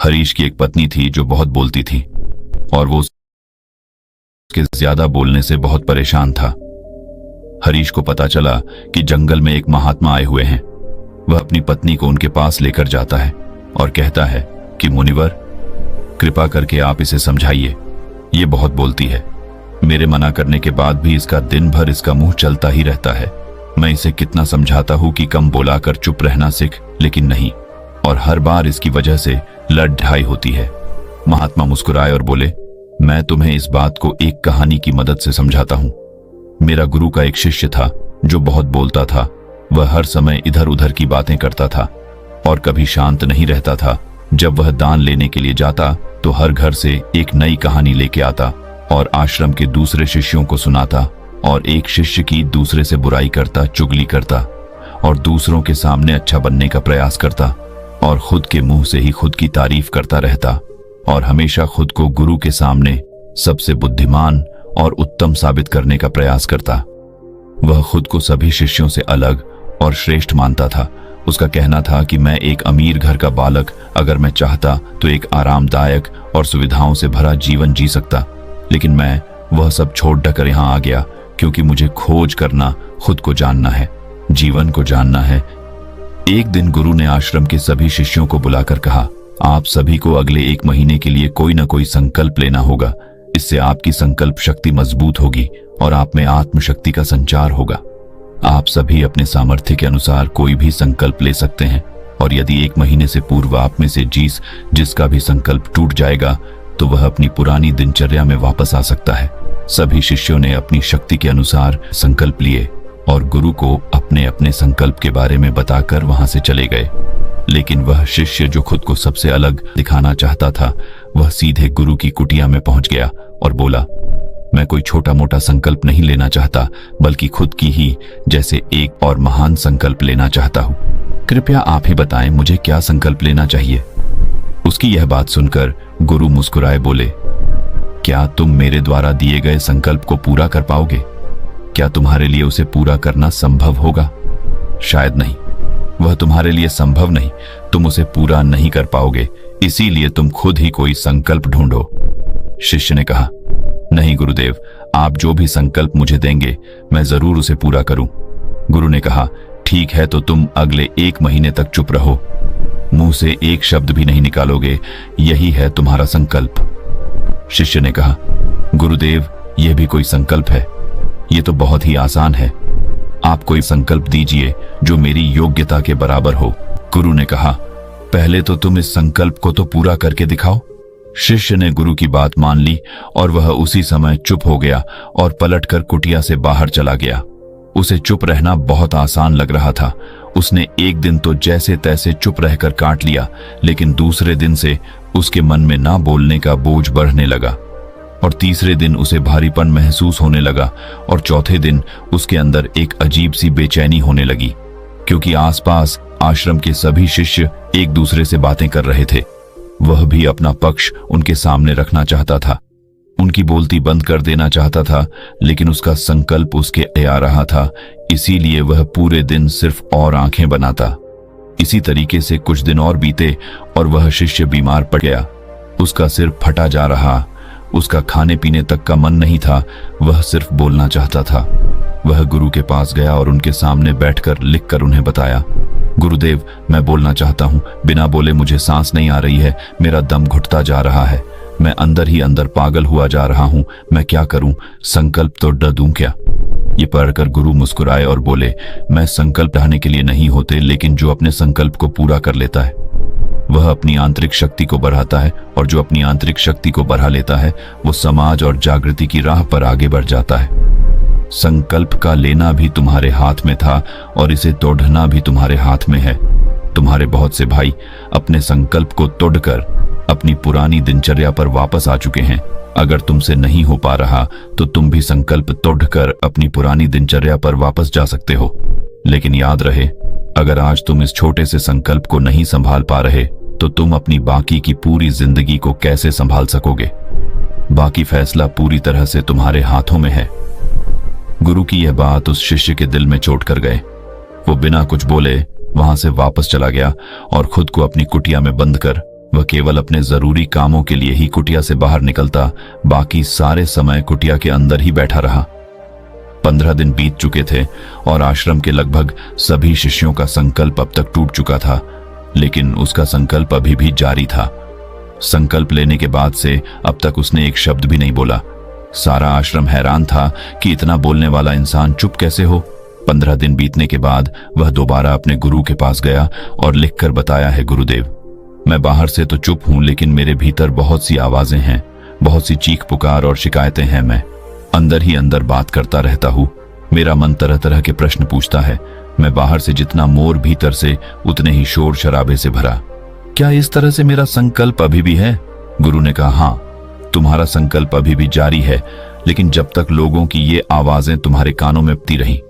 हरीश की एक पत्नी थी जो बहुत बोलती थी और वो उसके ज्यादा बोलने से बहुत परेशान था। हरीश को पता चला कि जंगल में एक महात्मा आए हुए हैं। वह अपनी पत्नी को उनके पास लेकर जाता है और कहता है कि मुनिवर, कृपा करके आप इसे समझाइए, ये बहुत बोलती है। मेरे मना करने के बाद भी इसका दिन भर इसका मुंह चलता ही रहता है। मैं इसे कितना समझाता हूं कि कम बोलाकर चुप रहना सीख, लेकिन नहीं, और हर बार इसकी वजह से लड़-ढाई होती है। महात्मा मुस्कुराए और बोले, मैं तुम्हें इस बात को एक कहानी की मदद से समझाता हूं। मेरा गुरु का एक शिष्य था जो बहुत बोलता था। वह हर समय इधर उधर की बातें करता था और कभी शांत नहीं रहता था। जब वह दान लेने के लिए जाता तो हर घर से एक नई कहानी लेके आता और आश्रम के दूसरे शिष्यों को सुनाता, और एक शिष्य की दूसरे से बुराई करता, चुगली करता और दूसरों के सामने अच्छा बनने का प्रयास करता और खुद के मुंह से ही खुद की तारीफ करता रहता और हमेशा खुद को गुरु के सामने सबसे बुद्धिमान और उत्तम साबित करने का प्रयास करता। वह खुद को सभी शिष्यों से अलग और श्रेष्ठ मानता था। उसका कहना था कि मैं एक अमीर घर का बालक, अगर मैं चाहता तो एक आरामदायक और सुविधाओं से भरा जीवन जी सकता, लेकिन मैं वह सब छोड़ कर यहां आ गया क्योंकि मुझे खोज करना, खुद को जानना है, जीवन को जानना है। एक दिन गुरु ने आश्रम के सभी शिष्यों को बुलाकर कहा, आप सभी को अगले 1 महीने के लिए कोई न कोई संकल्प लेना होगा। इससे आपकी संकल्प शक्ति मजबूत होगी और आप में आत्मशक्ति का संचार होगा। आप सभी अपने सामर्थ्य के अनुसार कोई भी संकल्प ले सकते हैं, और यदि 1 महीने से पूर्व आप में से जिसका भी संकल्प टूट जाएगा तो वह अपनी पुरानी दिनचर्या में वापस आ सकता है। सभी शिष्यों ने अपनी शक्ति के अनुसार संकल्प लिए और गुरु को अपने अपने संकल्प के बारे में बताकर वहां से चले गए। लेकिन वह शिष्य जो खुद को सबसे अलग दिखाना चाहता था, वह सीधे गुरु की कुटिया में पहुंच गया और बोला, मैं कोई छोटा मोटा संकल्प नहीं लेना चाहता, बल्कि खुद की ही जैसे एक और महान संकल्प लेना चाहता हूं। कृपया आप ही बताएं मुझे क्या संकल्प लेना चाहिए। उसकी यह बात सुनकर गुरु मुस्कुराए बोले, क्या तुम मेरे द्वारा दिए गए संकल्प को पूरा कर पाओगे? क्या तुम्हारे लिए उसे पूरा करना संभव होगा? शायद नहीं, वह तुम्हारे लिए संभव नहीं। तुम उसे पूरा नहीं कर पाओगे, इसीलिए तुम खुद ही कोई संकल्प ढूंढो। शिष्य ने कहा, नहीं गुरुदेव, आप जो भी संकल्प मुझे देंगे मैं जरूर उसे पूरा करूं। गुरु ने कहा, ठीक है, तो तुम अगले 1 महीने तक चुप रहो, मुंह से एक शब्द भी नहीं निकालोगे, यही है तुम्हारा संकल्प। शिष्य ने कहा, गुरुदेव, यह भी कोई संकल्प है? यह तो बहुत ही आसान है। आप कोई संकल्प दीजिए जो मेरी योग्यता के बराबर हो। गुरु ने कहा, पहले तो तुम इस संकल्प को तो पूरा करके दिखाओ। शिष्य ने गुरु की बात मान ली और वह उसी समय चुप हो गया और पलटकर कुटिया से बाहर चला गया। उसे चुप रहना बहुत आसान लग रहा था। उसने एक दिन तो जैसे तैसे चुप रहकर काट लिया, लेकिन दूसरे दिन से उसके मन में ना बोलने का बोझ बढ़ने लगा, और तीसरे दिन उसे भारीपन महसूस होने लगा, और चौथे दिन उसके अंदर एक अजीब सी बेचैनी होने लगी, क्योंकि आसपास आश्रम के सभी शिष्य एक दूसरे से बातें कर रहे थे। वह भी अपना पक्ष उनके सामने रखना चाहता था, उनकी बोलती बंद कर देना चाहता था, लेकिन उसका संकल्प उसके आ रहा था, इसीलिए वह पूरे दिन सिर्फ और आंखें बनाता। इसी तरीके से कुछ दिन और बीते और वह शिष्य बीमार पड़ गया। उसका सिर फटा जा रहा, उसका खाने पीने तक का मन नहीं था, वह सिर्फ बोलना चाहता था। वह गुरु के पास गया और उनके सामने बैठकर लिखकर उन्हें बताया, गुरुदेव, मैं बोलना चाहता हूं, बिना बोले मुझे सांस नहीं आ रही है, मेरा दम घुटता जा रहा है, मैं अंदर ही अंदर पागल हुआ जा रहा हूं, मैं क्या करूं? संकल्प तो ड दूं क्या? ये पढ़कर गुरु मुस्कुराए और बोले, मैं संकल्प ढाने के लिए नहीं होते, लेकिन जो अपने संकल्प को पूरा कर लेता है वह अपनी आंतरिक शक्ति को बढ़ाता है, और जो अपनी आंतरिक शक्ति को बढ़ा लेता है वो समाज और जागृति की राह पर आगे बढ़ जाता है। संकल्प का लेना भी तुम्हारे हाथ में था और इसे तोड़ना भी तुम्हारे हाथ में है। तुम्हारे बहुत से भाई अपने संकल्प को तोड़कर अपनी पुरानी दिनचर्या पर वापस आ चुके हैं। अगर तुमसे नहीं हो पा रहा तो तुम भी संकल्प तोड़कर अपनी पुरानी दिनचर्या पर वापस जा सकते हो। लेकिन याद रहे, अगर आज तुम इस छोटे से संकल्प को नहीं संभाल पा रहे तो तुम अपनी बाकी की पूरी जिंदगी को कैसे संभाल सकोगे? बाकी फैसला पूरी तरह से तुम्हारे हाथों में है। गुरु की यह बात उस शिष्य के दिल में चोट कर गए। वो बिना कुछ बोले वहां से वापस चला गया और खुद को अपनी कुटिया में बंद कर वह केवल अपने जरूरी कामों के लिए ही कुटिया से बाहर निकलता, बाकी सारे समय कुटिया के अंदर ही बैठा रहा। 15 दिन बीत चुके थे और आश्रम के लगभग सभी शिष्यों का संकल्प अब तक टूट चुका था, लेकिन उसका संकल्प अभी भी जारी था। संकल्प लेने के बाद से अब तक उसने एक शब्द भी नहीं बोला। सारा आश्रम हैरान था कि इतना बोलने वाला इंसान चुप कैसे हो। 15 दिन बीतने के बाद वह दोबारा अपने गुरु के पास गया और लिखकर बताया है, गुरुदेव, मैं बाहर से तो चुप हूं, लेकिन मेरे भीतर बहुत सी आवाजें हैं, बहुत सी चीख पुकार और शिकायतें हैं। मैं अंदर ही अंदर बात करता रहता हूं। मेरा मन तरह तरह के प्रश्न पूछता है। मैं बाहर से जितना मोर, भीतर से उतने ही शोर शराबे से भरा। क्या इस तरह से मेरा संकल्प अभी भी है? गुरु ने कहा, हाँ, तुम्हारा संकल्प अभी भी जारी है, लेकिन जब तक लोगों की ये आवाजें तुम्हारे कानों में पती रही,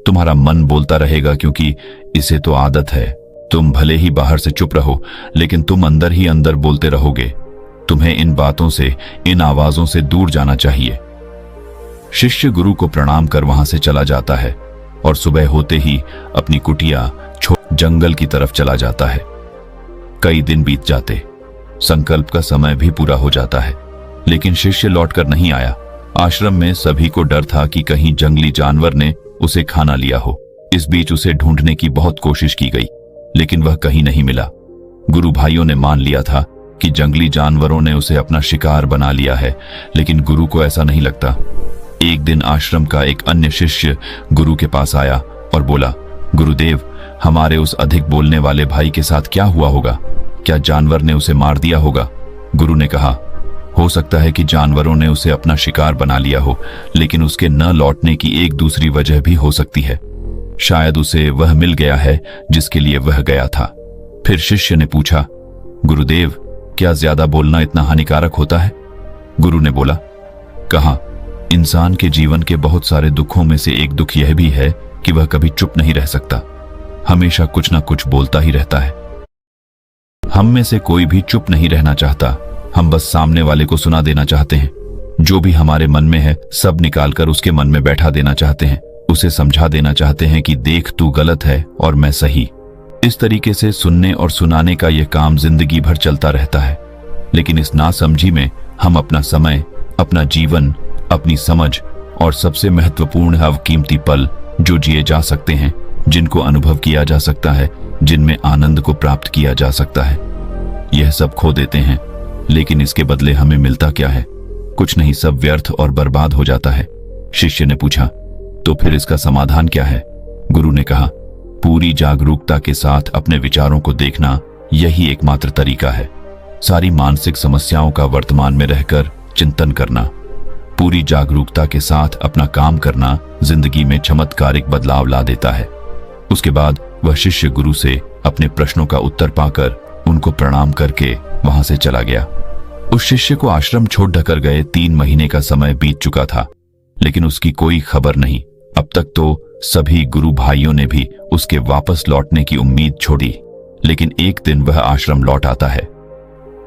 तुम्हारा मन बोलता रहेगा, क्योंकि इसे तो आदत है। तुम भले ही बाहर से चुप रहो, लेकिन तुम अंदर ही अंदर बोलते रहोगे। तुम्हें इन बातों से, इन आवाजों से दूर जाना चाहिए। शिष्य गुरु को प्रणाम कर वहां से चला जाता है और सुबह होते ही अपनी कुटिया छोड़ जंगल की तरफ चला जाता है। कई दिन बीत जाते, संकल्प का समय भी पूरा हो जाता है, लेकिन शिष्य लौटकर नहीं आया। आश्रम में सभी को डर था कि कहीं जंगली जानवर ने उसे खाना लिया हो। इस बीच उसे ढूंढने की बहुत कोशिश की गई, लेकिन वह कहीं नहीं मिला। गुरु भाइयों ने मान लिया था कि जंगली जानवरों ने उसे अपना शिकार बना लिया है, लेकिन गुरु को ऐसा नहीं लगता। एक दिन आश्रम का एक अन्य शिष्य गुरु के पास आया और बोला, गुरुदेव, हमारे उस अधिक बोलने वाले भाई के साथ क्या हुआ होगा? क्या जानवर ने उसे मार दिया होगा? गुरु ने कहा, हो सकता है कि जानवरों ने उसे अपना शिकार बना लिया हो, लेकिन उसके न लौटने की एक दूसरी वजह भी हो सकती है। शायद उसे वह मिल गया है जिसके लिए वह गया था। फिर शिष्य ने पूछा, गुरुदेव, क्या ज्यादा बोलना इतना हानिकारक होता है? गुरु ने बोला, कहा, इंसान के जीवन के बहुत सारे दुखों में से एक दुख यह भी है कि वह कभी चुप नहीं रह सकता, हमेशा कुछ ना कुछ बोलता ही रहता है। हम में से कोई भी चुप नहीं रहना चाहता, हम बस सामने वाले को सुना देना चाहते हैं। जो भी हमारे मन में है सब निकालकर उसके मन में बैठा देना चाहते हैं, उसे समझा देना चाहते हैं कि देख, तू गलत है और मैं सही। इस तरीके से सुनने और सुनाने का यह काम जिंदगी भर चलता रहता है, लेकिन इस नासमझी में हम अपना समय, अपना जीवन, अपनी समझ और सबसे महत्वपूर्ण अवकीमती पल जो जिए जा सकते हैं, जिनको अनुभव किया जा सकता है, जिनमें आनंद को प्राप्त किया जा सकता है, यह सब खो देते हैं। लेकिन इसके बदले हमें मिलता क्या है? कुछ नहीं, सब व्यर्थ और बर्बाद हो जाता है। शिष्य ने पूछा, तो फिर इसका समाधान क्या है? गुरु ने कहा, पूरी जागरूकता के साथ अपने विचारों को देखना, यही एकमात्र तरीका है। सारी मानसिक समस्याओं का वर्तमान में रहकर चिंतन करना, पूरी जागरूकता के साथ अपना काम करना जिंदगी में चमत्कारिक बदलाव ला देता है। उसके बाद वह शिष्य गुरु से अपने प्रश्नों का उत्तर पाकर उनको प्रणाम करके वहां से चला गया। उस शिष्य को आश्रम छोड़ ढकर गए 3 महीने का समय बीत चुका था, लेकिन उसकी कोई खबर नहीं। अब तक तो सभी गुरु भाइयों ने भी उसके वापस लौटने की उम्मीद छोड़ी, लेकिन एक दिन वह आश्रम लौट आता है।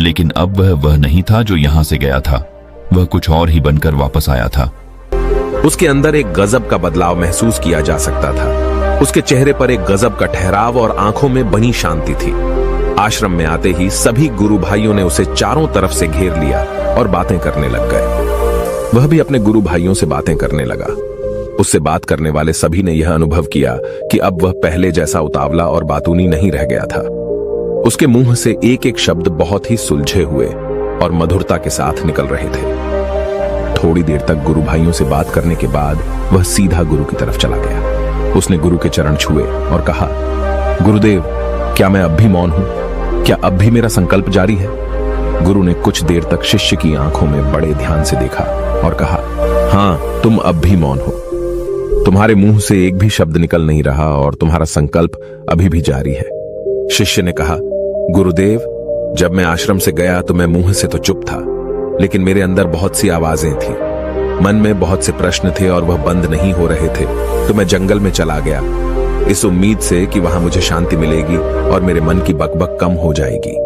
लेकिन अब वह नहीं था जो यहां से गया था, वह कुछ और ही बनकर वापस आया था। उसके अंदर एक गजब का बदलाव महसूस किया जा सकता था। उसके चेहरे पर एक गजब का ठहराव और आंखों में बनी शांति थी। आश्रम में आते ही सभी गुरु भाइयों ने उसे चारों तरफ से घेर लिया और बातें करने लग गए। वह भी अपने गुरु भाइयों से बातें करने लगा। उससे बात करने वाले सभी ने यह अनुभव किया कि अब वह पहले जैसा उतावला और बातूनी नहीं रह गया था। उसके मुंह से एक एक शब्द बहुत ही सुलझे हुए और मधुरता के साथ निकल रहे थे। थोड़ी देर तक गुरु भाइयों से बात करने के बाद वह सीधा गुरु की तरफ चला गया। उसने गुरु के चरण छुए और कहा, गुरुदेव, क्या मैं अब भी मौन हूं? क्या अब भी मेरा संकल्प जारी है? गुरु ने कुछ देर तक शिष्य की आंखों में बड़े ध्यान से देखा और कहा, हां, तुम अब भी मौन हो। तुम्हारे मुंह से एक भी शब्द निकल नहीं रहा और तुम्हारा संकल्प अभी भी जारी है। शिष्य ने कहा, गुरुदेव, जब मैं आश्रम से गया तो मैं मुंह से तो चुप था, लेकिन मेरे अंदर बहुत सी आवाजें थी। मन में बहुत से प्रश्न थे और वह बंद नहीं हो रहे थे, तो मैं जंगल में चला गया, इस उम्मीद से कि वहां मुझे शांति मिलेगी और मेरे मन की बकबक कम हो जाएगी।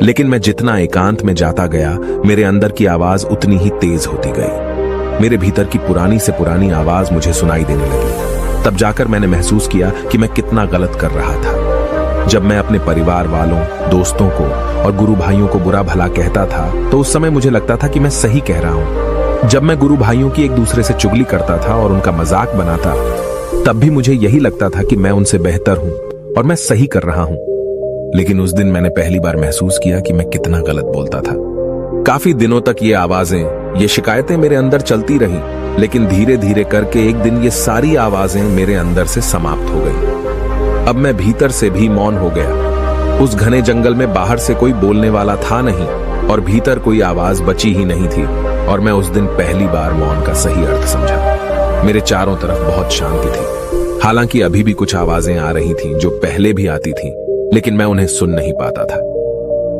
लेकिन मैं जितना एकांत में जाता गया, मेरे अंदर की आवाज उतनी ही तेज होती गई। मेरे भीतर की पुरानी से पुरानी आवाज मुझे सुनाई देने लगी। तब जाकर मैंने महसूस किया कि मैं कितना गलत कर रहा था। जब मैं अपने परिवार वालों, दोस्तों को और गुरु भाइयों को बुरा भला कहता था तो उस समय मुझे लगता था कि मैं सही कह रहा हूं। जब मैं गुरु भाइयों की एक दूसरे से चुगली करता था और उनका मजाक बनाता, तब भी मुझे यही लगता था कि मैं उनसे बेहतर हूं और मैं सही कर रहा हूं। लेकिन उस दिन मैंने पहली बार महसूस किया कि मैं कितना गलत बोलता था। काफी दिनों तक ये आवाजें, ये शिकायतें मेरे अंदर चलती रही, लेकिन धीरे धीरे करके एक दिन ये सारी आवाजें मेरे अंदर से समाप्त हो गई। अब मैं भीतर से भी मौन हो गया। उस घने जंगल में बाहर से कोई बोलने वाला था नहीं और भीतर कोई आवाज बची ही नहीं थी, और मैं उस दिन पहली बार मौन का सही अर्थ समझा। मेरे चारों तरफ बहुत शांति थी। हालांकि अभी भी कुछ आवाजें आ रही थीं जो पहले भी आती थीं, लेकिन मैं उन्हें सुन नहीं पाता था।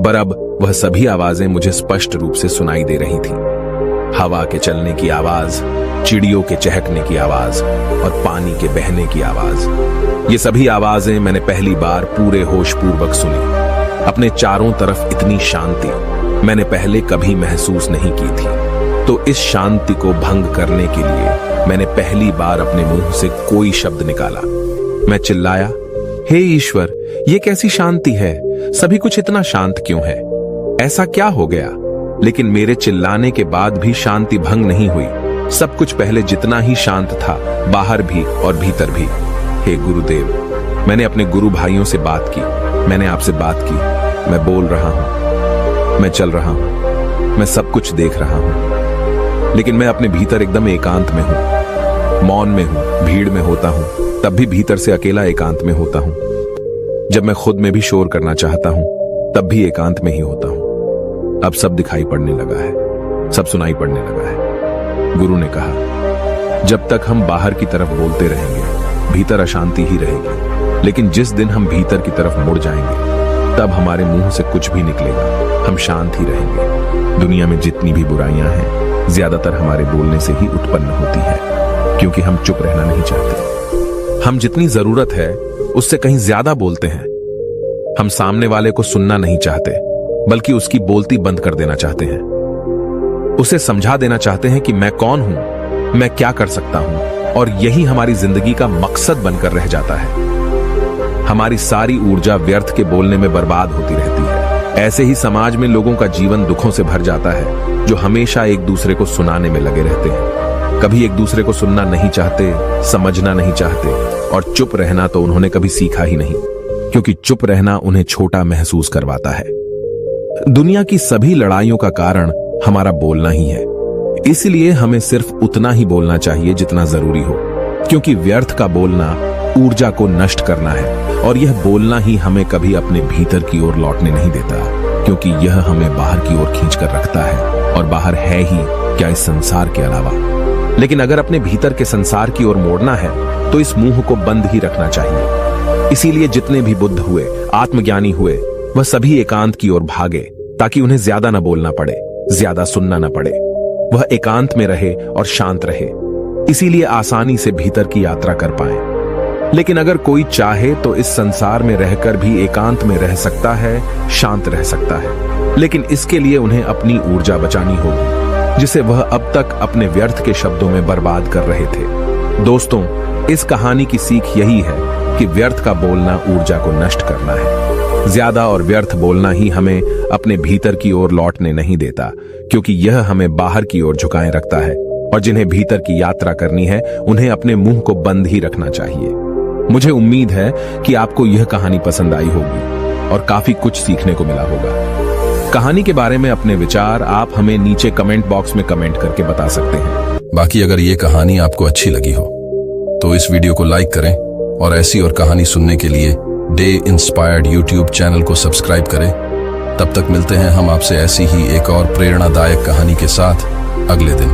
पर अब वह सभी आवाजें मुझे स्पष्ट रूप से सुनाई दे रही थीं। हवा के चलने की आवाज, चिड़ियों के चहकने की आवाज और पानी के बहने की आवाज। ये सभी आवाजें मैंने पहली बार पूरे होशपूर्वक सुनी। अपने चारों तरफ इतनी शांति मैंने पहले कभी महसूस नहीं की थी। तो इस शांति को भंग करने के लिए मैंने पहली बार अपने मुंह से कोई शब्द निकाला। मैं चिल्लाया, हे ईश्वर, ये कैसी शांति है? सभी कुछ इतना शांत क्यों है? ऐसा क्या हो गया? लेकिन मेरे चिल्लाने के बाद भी शांति भंग नहीं हुई। सब कुछ पहले जितना ही शांत था, बाहर भी और भीतर भी। हे गुरुदेव, मैंने अपने गुरु भाइयों से बात की, मैंने आपसे बात की। मैं बोल रहा हूं, मैं चल रहा हूं, मैं सब कुछ देख रहा हूं, लेकिन मैं अपने भीतर एकदम एकांत में हूं, मौन में हूं, भीड़ में होता हूं, तब भी भीतर से अकेला एकांत में होता हूं। जब मैं खुद में भी शोर करना चाहता हूं, तब भी एकांत में ही होता हूं। अब सब दिखाई पड़ने लगा है, सब सुनाई पड़ने लगा है। गुरु ने कहा, जब तक हम बाहर की तरफ बोलते रहेंगे, भीतर अशांति ही रहेगी। लेकिन जिस दिन हम भीतर की तरफ मुड़ जाएंगे, तब हमारे मुंह से कुछ भी निकलेगा, हम शांत ही रहेंगे। दुनिया में जितनी भी बुराइयां हैं, ज्यादातर हमारे बोलने से ही उत्पन्न होती है, क्योंकि हम चुप रहना नहीं चाहते। हम जितनी जरूरत है उससे कहीं ज्यादा बोलते हैं। हम सामने वाले को सुनना नहीं चाहते, बल्कि उसकी बोलती बंद कर देना चाहते हैं। उसे समझा देना चाहते हैं कि मैं कौन हूं, मैं क्या कर सकता हूं, और यही हमारी जिंदगी का मकसद बनकर रह जाता है। हमारी सारी ऊर्जा व्यर्थ के बोलने में बर्बाद होती रहती है। ऐसे ही समाज में लोगों का जीवन दुखों से भर जाता है, जो हमेशा एक दूसरे को सुनाने में लगे रहते हैं। कभी एक दूसरे को सुनना नहीं चाहते, समझना नहीं चाहते, और चुप रहना तो उन्होंने कभी सीखा ही नहीं, क्योंकि चुप रहना उन्हें छोटा महसूस करवाता है। दुनिया की सभी लड़ाइयों का कारण हमारा बोलना ही है। इसलिए हमें सिर्फ उतना ही बोलना चाहिए जितना जरूरी हो, क्योंकि व्यर्थ का बोलना ऊर्जा को नष्ट करना है, और यह बोलना ही हमें कभी अपने भीतर की ओर लौटने नहीं देता, क्योंकि यह हमें बाहर की ओर खींच कर रखता है, और बाहर है ही क्या इस संसार के अलावा। लेकिन अगर अपने भीतर के संसार की ओर मोड़ना है, तो इस मुंह को बंद ही रखना चाहिए। इसीलिए जितने भी बुद्ध हुए, आत्मज्ञानी हुए, वह सभी एकांत की ओर भागे, ताकि उन्हें ज्यादा न बोलना पड़े, ज्यादा सुनना न पड़े। वह एकांत में रहे और शांत रहे, इसीलिए आसानी से भीतर की यात्रा कर पाए। लेकिन अगर कोई चाहे तो इस संसार में रहकर भी एकांत में रह सकता है, शांत रह सकता है, लेकिन इसके लिए उन्हें अपनी ऊर्जा बचानी होगी, जिसे वह अब तक अपने व्यर्थ के शब्दों में बर्बाद कर रहे थे। दोस्तों, इस कहानी की सीख यही है कि व्यर्थ का बोलना ऊर्जा को नष्ट करना है। ज्यादा और व्यर्थ बोलना ही हमें अपने भीतर की ओर लौटने नहीं देता, क्योंकि यह हमें बाहर की ओर झुकाए रखता है, और जिन्हें भीतर की यात्रा करनी है, उन्हें अपने मुंह को बंद ही रखना चाहिए। मुझे उम्मीद है कि आपको यह कहानी पसंद आई होगी और काफी कुछ सीखने को मिला होगा। कहानी के बारे में अपने विचार आप हमें नीचे कमेंट बॉक्स में कमेंट करके बता सकते हैं। बाकी अगर ये कहानी आपको अच्छी लगी हो तो इस वीडियो को लाइक करें, और ऐसी और कहानी सुनने के लिए डे इंस्पायर्ड यूट्यूब चैनल को सब्सक्राइब करें। तब तक मिलते हैं हम आपसे ऐसी ही एक और प्रेरणादायक कहानी के साथ अगले दिन।